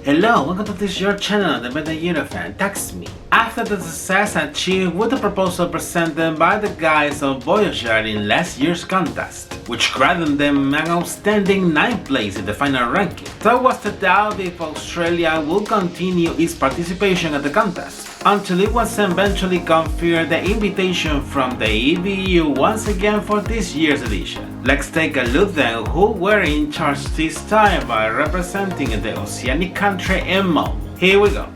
Hello, welcome to this your channel, the Eurofan. Text me. After the success achieved with the proposal presented by the guys of Voyager in last year's contest, which granted them an outstanding 9th place in the final ranking, there was the doubt if Australia would continue its participation at the contest, until it was eventually confirmed the invitation from the EBU once again for this year's edition. Let's take a look then who were in charge this time by representing the Oceanic country MO. Here we go.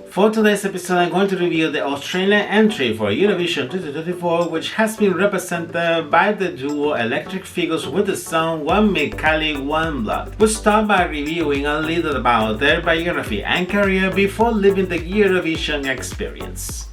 For today's episode, I'm going to review the Australian entry for Eurovision 2024, which has been represented by the duo Electric Figures with the song One Milkali, One Blood. We'll start by reviewing a little about their biography and career before leaving the Eurovision experience.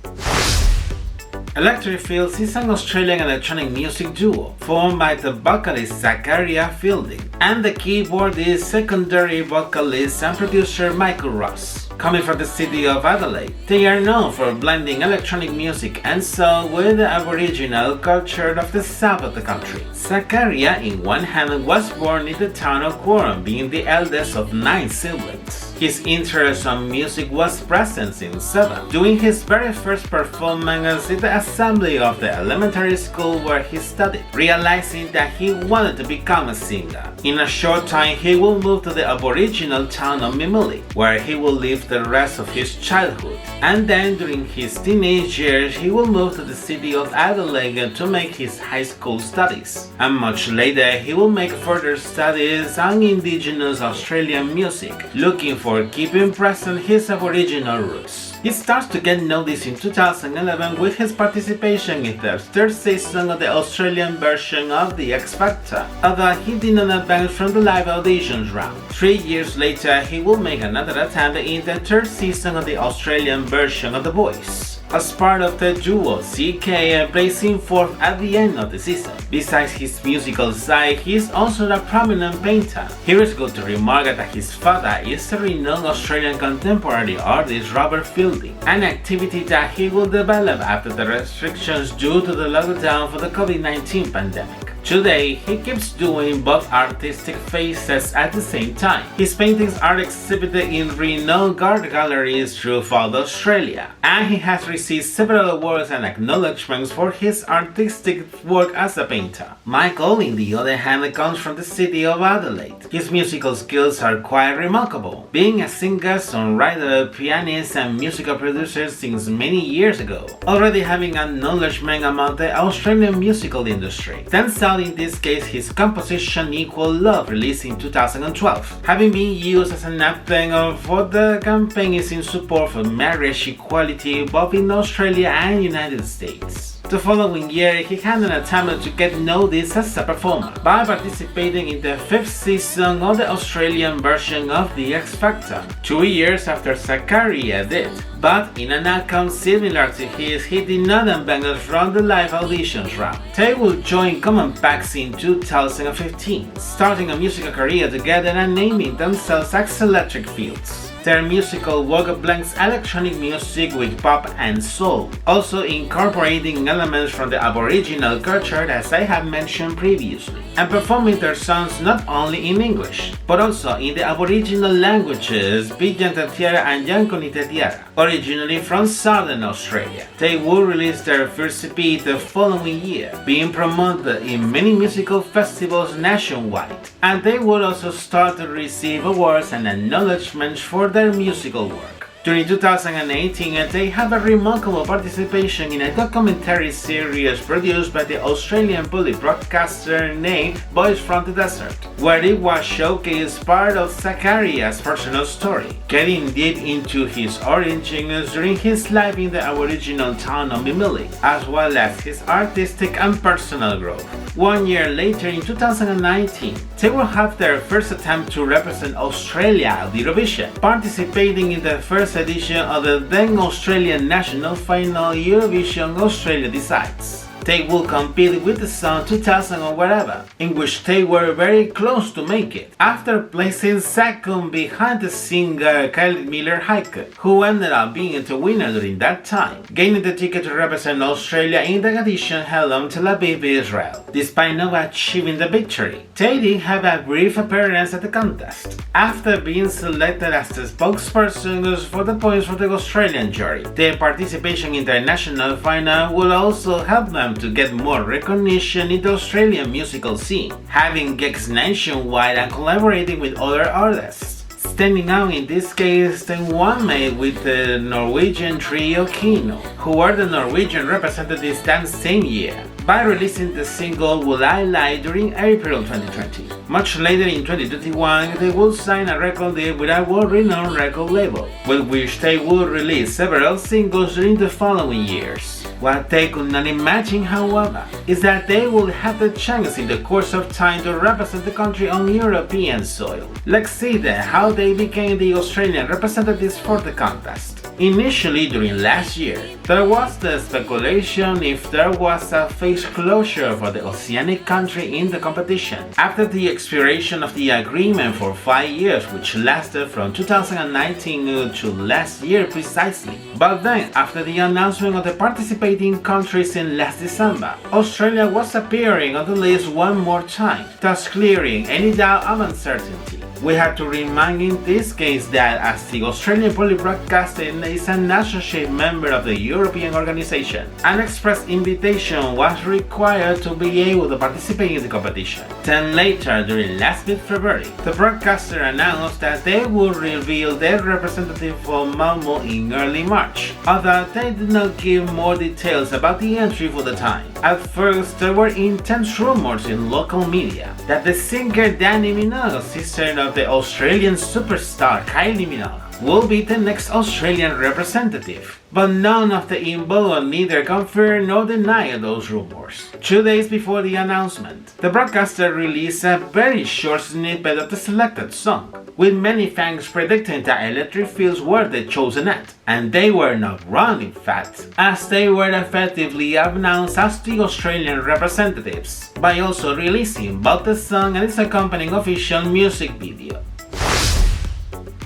Electric Fields is an Australian electronic music duo formed by the vocalist Zachariah Fielding and the keyboardist, secondary vocalist and producer Michael Ross. Coming from the city of Adelaide, they are known for blending electronic music and soul with the Aboriginal culture of the south of the country. Zachariah, in one hand, was born in the town of Quorum, being the eldest of 9 siblings. His interest in music was present since 7, doing his very first performance in the assembly of the elementary school where he studied, realizing that he wanted to become a singer. In a short time, he will move to the Aboriginal town of Mimili, where he will live the rest of his childhood. And then during his teenage years, he will move to the city of Adelaide to make his high school studies. And much later, he will make further studies on Indigenous Australian music, looking for keeping present his Aboriginal roots. He starts to get noticed in 2011 with his participation in the 3rd season of the Australian version of The X Factor, although he did not advance from the live auditions round. 3 years later, he will make another attempt in the 3rd season of the Australian version of The Voice, as part of the duo CK, placing 4th at the end of the season. Besides his musical side, he is also a prominent painter. Here it's good to remark that his father is a renowned Australian contemporary artist, Robert Fielding, an activity that he will develop after the restrictions due to the lockdown for the COVID-19 pandemic. Today, he keeps doing both artistic phases at the same time. His paintings are exhibited in renowned art galleries throughout Australia, and he has received several awards and acknowledgements for his artistic work as a painter. Michael, on the other hand, comes from the city of Adelaide. His musical skills are quite remarkable, being a singer, songwriter, pianist, and musical producer since many years ago, already having acknowledgement among the Australian musical industry. Stands out in this case his composition Equal Love, released in 2012, having been used as an anthem for the campaigns in support for marriage equality both in Australia and United States. The following year, he had an attempt to get noticed as a performer by participating in the 5th season of the Australian version of The X Factor, 2 years after Zachariah did. But in an outcome similar to his, he did not advance from the live auditions round. They would join Common Pax in 2015, starting a musical career together and naming themselves as Electric Fields. Their musical work blends electronic music with pop and soul, also incorporating elements from the Aboriginal culture as I have mentioned previously, and performing their songs not only in English, but also in the Aboriginal languages Pidgin Tetiara and Yankoni Tetiara, originally from Southern Australia. They will release their first EP the following year, being promoted in many musical festivals nationwide, and they will also start to receive awards and acknowledgements for their musical work. During 2018, they have a remarkable participation in a documentary series produced by the Australian public broadcaster named Boys from the Desert, where it was showcased part of Zachariah's personal story, getting deep into his origins during his life in the Aboriginal town of Mimili, as well as his artistic and personal growth. 1 year later, in 2019, they will have their first attempt to represent Australia at Eurovision, participating in the first edition of the then Australian national final Eurovision Australia Decides. they will compete with the song 2000 or whatever, in which they were very close to make it, after placing second behind the singer Kylie Miller-Heidke, who ended up being the winner during that time, gaining the ticket to represent Australia in the edition held on Tel Aviv, Israel. Despite not achieving the victory, they did have a brief appearance at the contest, after being selected as the spokespersons for the points for the Australian jury. Their participation in the international final will also help them to get more recognition in the Australian musical scene, having gigs nationwide and collaborating with other artists. Standing out in this case, the one made with the Norwegian trio Kino, who were the Norwegian representatives that same year, by releasing the single Will I Lie during April 2020. Much later in 2021, they would sign a record deal with a world-renowned record label, with which they would release several singles during the following years. What they could not imagine, however, is that they would have the chance in the course of time to represent the country on European soil. Let's see then how they became the Australian representatives for the contest. Initially, during last year, there was the speculation if there was a phase closure for the Oceanic country in the competition, after the expiration of the agreement for 5 years, which lasted from 2019 to last year precisely. But then, after the announcement of the participating countries in last December, Australia was appearing on the list one more time, thus clearing any doubt of uncertainty. We have to remind in this case that as the Australian Public Broadcasting is an associate member of the European organization, an express invitation was required to be able to participate in the competition. Then later, during last mid-February, the broadcaster announced that they would reveal their representative for Malmo in early March, although they did not give more details about the entry for the time. At first, there were intense rumors in local media that the singer Dannii Minogue, sister of the Australian superstar Kylie Minogue, will be the next Australian representative, but none of the involved neither confirmed nor denied those rumors. 2 days before the announcement, the broadcaster released a very short snippet of the selected song, with many fans predicting that electric fields were the chosen act, and they were not wrong in fact, as they were effectively announced as the Australian representatives, by also releasing both the song and its accompanying official music video.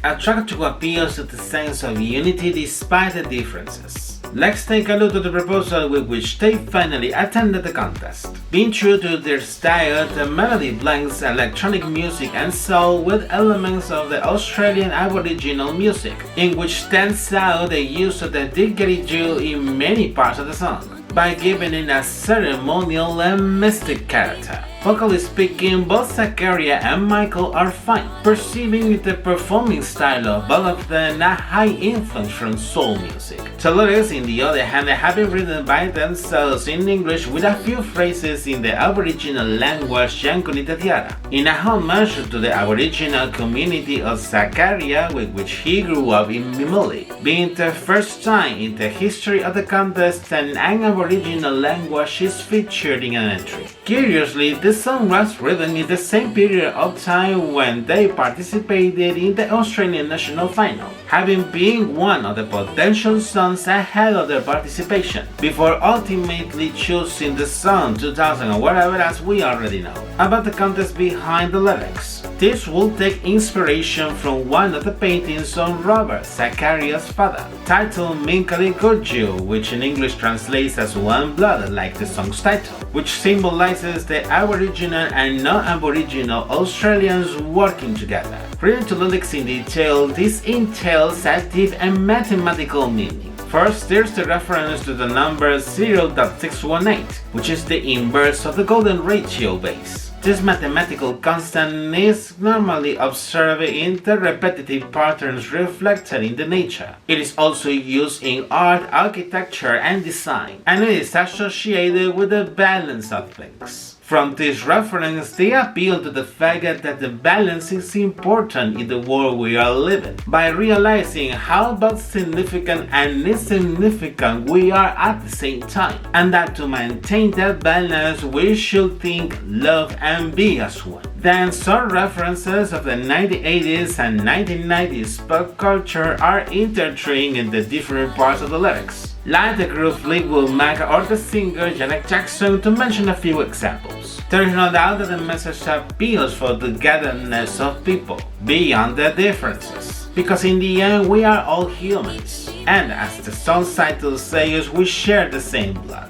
A track to appeal to the sense of unity despite the differences. Let's take a look at the proposal with which they finally attended the contest. Being true to their style, the melody blends electronic music and soul with elements of the Australian Aboriginal music, in which stands out the use of the didgeridoo in many parts of the song, by giving it a ceremonial and mystic character. Vocally speaking, both Zakaria and Michael are fine, perceiving the performing style of both of them a high influence from soul music. The lyrics, on the other hand, have been written by themselves in English with a few phrases in the Aboriginal language Yankuni Tetiara, in a homage to the Aboriginal community of Zakaria, with which he grew up in Mimuli, being the first time in the history of the contest that an Aboriginal language is featured in an entry. Curiously, the song was written in the same period of time when they participated in the Australian national final, having been one of the potential songs ahead of their participation, before ultimately choosing the song 2000 or whatever, as we already know. About the contest behind the lyrics, this will take inspiration from one of the paintings on Robert, Zakaria's father, titled Milkali Gurju, which in English translates as One Blood, like the song's title, which symbolizes the Aboriginal and non-Aboriginal Australians working together. Reading the lyrics in detail, this entails a deep and mathematical meaning. First, there's the reference to the number 0.618, which is the inverse of the golden ratio base. This mathematical constant is normally observed in the repetitive patterns reflected in the nature. It is also used in art, architecture, and design, and it is associated with the balance of things. From this reference, they appeal to the fact that the balance is important in the world we are living, by realizing how both significant and insignificant we are at the same time, and that to maintain that balance we should think, love, and be as one. Then some references of the 1980s and 1990s pop culture are intertwined in the different parts of the lyrics. like the group Fleetwood Mac or the singer Janet Jackson, to mention a few examples. There is no doubt that the message appeals for the togetherness of people, beyond the differences, because in the end we are all humans, and as the song's title says, we share the same blood.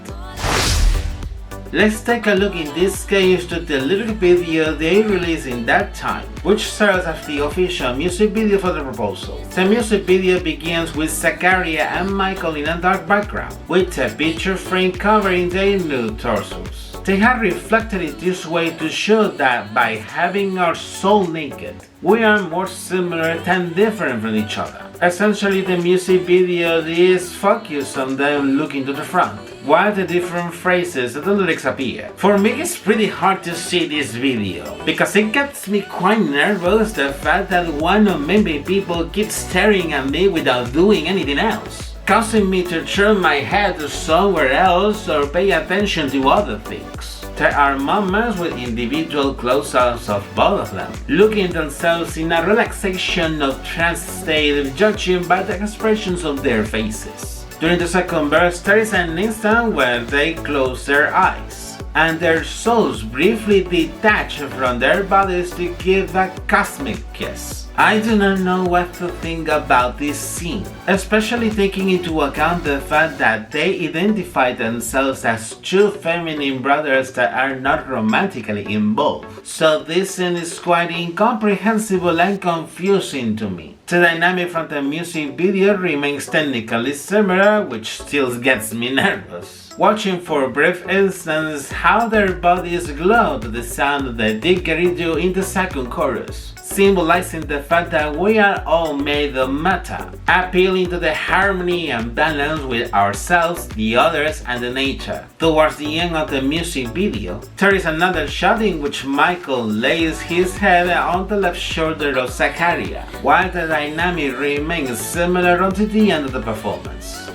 Let's take a look in this case to the lyric video they released in that time, which serves as the official music video for the proposal. The music video begins with Zakaria and Michael in a dark background, with a picture frame covering their nude torsos. They have reflected it this way to show that by having our soul naked, we are more similar than different from each other. Essentially, the music video is focused on them looking to the front, while the different phrases of the lyrics appear. For me, it's pretty hard to see this video, because it gets me quite nervous the fact that one of many people keeps staring at me without doing anything else, causing me to turn my head somewhere else or pay attention to other things. There are moments with individual close-ups of both of them, looking themselves in a relaxation of trance state, judging by the expressions of their faces. During the second verse, there is an instant where they close their eyes, and their souls briefly detach from their bodies to give a cosmic kiss. I do not know what to think about this scene, especially taking into account the fact that they identify themselves as two feminine brothers that are not romantically involved. So this scene is quite incomprehensible and confusing to me. The dynamic from the music video remains technically similar, which still gets me nervous, watching for a brief instance how their bodies glow to the sound of the didgeridoo in the second chorus, symbolizing the fact that we are all made of matter, appealing to the harmony and balance with ourselves, the others, and the nature. Towards the end of the music video, there is another shot in which Michael lays his head on the left shoulder of Zakaria, while the dynamic remains similar until the end of the performance.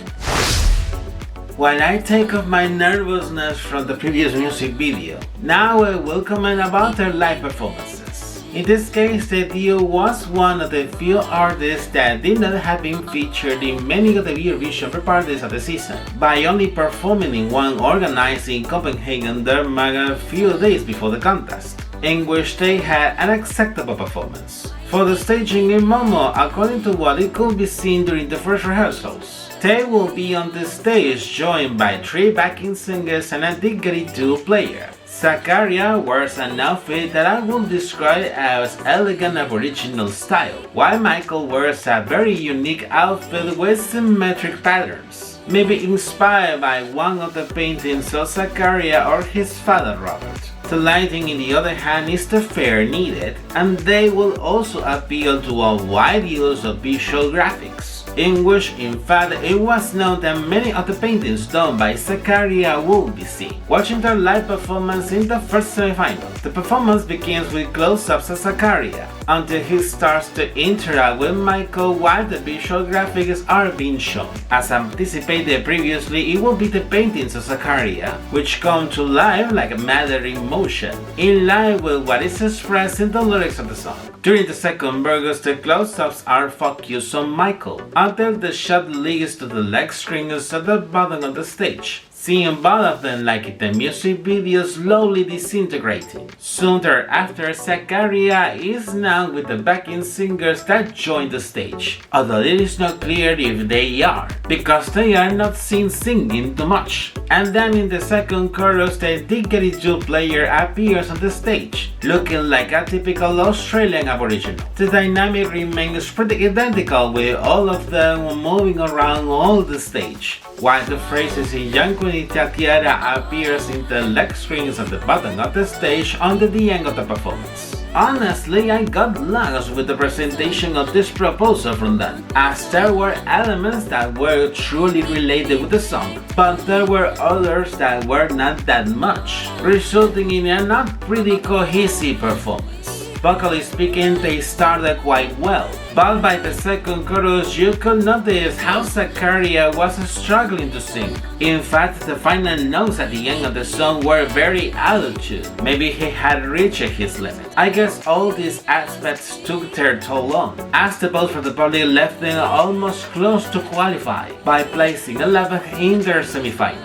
While I take off my nervousness from the previous music video, now I will comment about their live performances. In this case, the duo was one of the few artists that did not have been featured in many of the Eurovision pre-parties of the season, by only performing in one organized in Copenhagen, Denmark a few days before the contest, in which they had an acceptable performance. For the staging in Momo, according to what it could be seen during the first rehearsals, they will be on the stage joined by 3 backing singers and a didgeridoo player. Zakaria wears an outfit that I would describe as elegant Aboriginal style, while Michael wears a very unique outfit with symmetric patterns, maybe inspired by one of the paintings of Zakaria or his father Robert. The lighting, in the other hand, is the fare needed, and they will also appeal to a wide use of visual graphics, in which in fact it was known that many of the paintings done by Zakaria will be seen. Watching their live performance in the first semi-final, the performance begins with close-ups of Zakaria, until he starts to interact with Michael while the visual graphics are being shown. As anticipated previously, it will be the paintings of Zakaria, which come to life like matter in motion, in line with what is expressed in the lyrics of the song. During the second verse, the close-ups are focused on Michael, until the shot leads to the leg strings at the bottom of the stage, seeing both of them like in the music video slowly disintegrating. Soon thereafter, Zakaria is now with the backing singers that join the stage, although it is not clear if they are, because they are not seen singing too much. And then in the second chorus, the didgeridoo player appears on the stage, looking like a typical Australian Aboriginal. The dynamic remains pretty identical, with all of them moving around all the stage, while the phrases in Yankuni Tatiara appears in the leg strings at the bottom of the stage until the end of the performance. Honestly, I got lost with the presentation of this proposal from them, as there were elements that were truly related with the song, but there were others that were not that much, resulting in a not pretty cohesive performance. Vocally speaking, they started quite well, but by the second chorus you could notice how Zakaria was struggling to sing. In fact, the final notes at the end of the song were very out of tune. Maybe he had reached his limit. I guess all these aspects took their toll on, as the votes from the public left them almost close to qualify by placing 11th in their semi-final.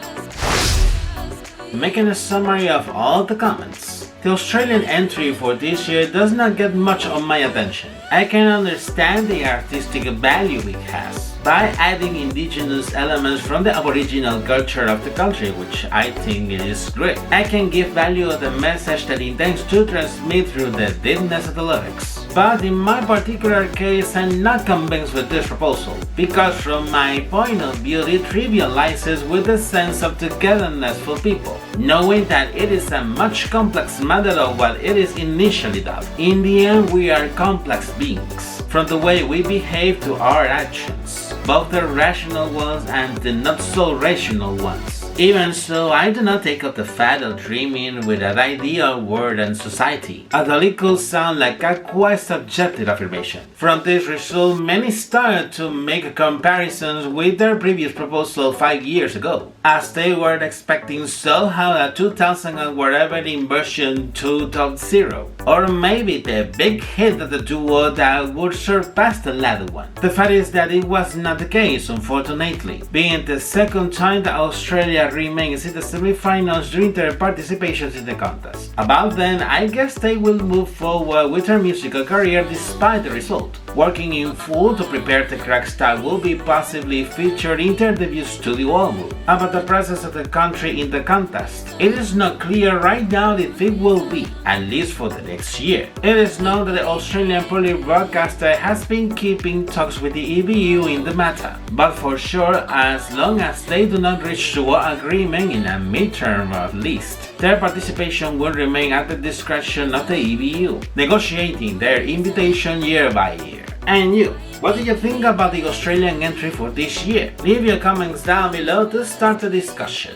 Making a summary of all the comments, the Australian entry for this year does not get much of my attention. I can understand the artistic value it has by adding indigenous elements from the Aboriginal culture of the country, which I think is great. I can give value to the message that it intends to transmit through the deepness of the lyrics. But in my particular case, I'm not convinced with this proposal, because from my point of view it trivializes with the sense of togetherness for people, knowing that it is a much complex matter of what it is initially dubbed. In the end, we are complex beings, from the way we behave to our actions, both the rational ones and the not so rational ones. Even so, I do not take up the fad of dreaming with an ideal world and society, although it could sound like a quite subjective affirmation. From this result, many started to make comparisons with their previous proposal 5 years ago, as they were expecting somehow a 2000 and whatever in version 2.0, or maybe the big hit of the duo that would surpass the latter one. The fact is that it was not the case, unfortunately, being the second time that Australia remains in the semi-finals during their participations in the contest. About then, I guess they will move forward with their musical career despite the result, working in full to prepare the cracks that will be possibly featured in their debut studio album. About the presence of the country in the contest, it is not clear right now if it will be, at least for the next year. It is known that the Australian public broadcaster has been keeping talks with the EBU in the matter, but for sure, as long as they do not reach to an agreement in a midterm at least, their participation will remain at the discretion of the EBU, negotiating their invitation year by year. And you, what do you think about the Australian entry for this year? Leave your comments down below to start the discussion.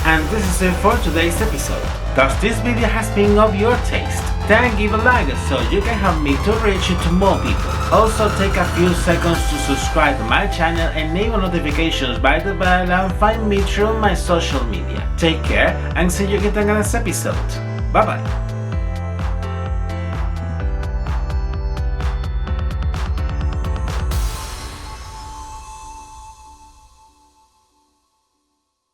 And this is it for today's episode. Does this video has been of your taste? Then give a like so you can help me to reach it to more people. Also take a few seconds to subscribe to my channel, enable notifications by the bell, and find me through my social media. Take care and see you in the next episode. Bye bye.